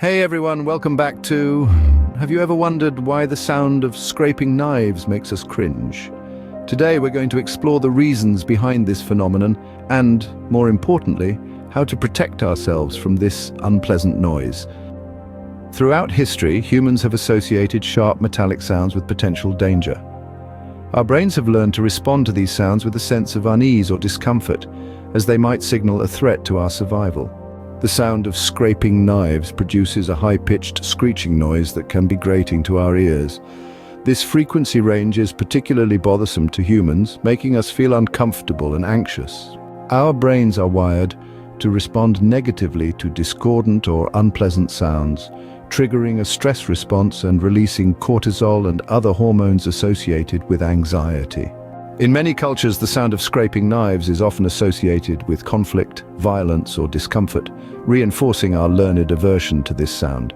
Hey everyone, welcome back to... Have you ever wondered why the sound of scraping knives makes us cringe? Today we're going to explore the reasons behind this phenomenon and, more importantly, how to protect ourselves from this unpleasant noise. Throughout history, humans have associated sharp metallic sounds with potential danger. Our brains have learned to respond to these sounds with a sense of unease or discomfort, as they might signal a threat to our survival. The sound of scraping knives produces a high-pitched screeching noise that can be grating to our ears. This frequency range is particularly bothersome to humans, making us feel uncomfortable and anxious. Our brains are wired to respond negatively to discordant or unpleasant sounds, triggering a stress response and releasing cortisol and other hormones associated with anxiety. In many cultures, the sound of scraping knives is often associated with conflict, violence, or discomfort, reinforcing our learned aversion to this sound.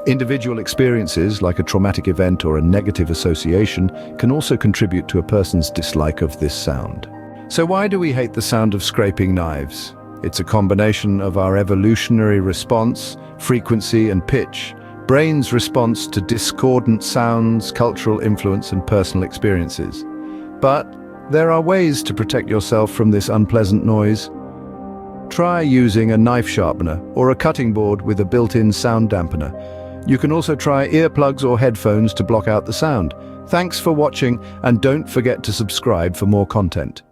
Individual experiences, like a traumatic event or a negative association, can also contribute to a person's dislike of this sound. So why do we hate the sound of scraping knives? It's a combination of our evolutionary response, frequency, and pitch, brain's response to discordant sounds, cultural influence, and personal experiences. But there are ways to protect yourself from this unpleasant noise. Try using a knife sharpener or a cutting board with a built-in sound dampener. You can also try earplugs or headphones to block out the sound. Thanks for watching, and don't forget to subscribe for more content.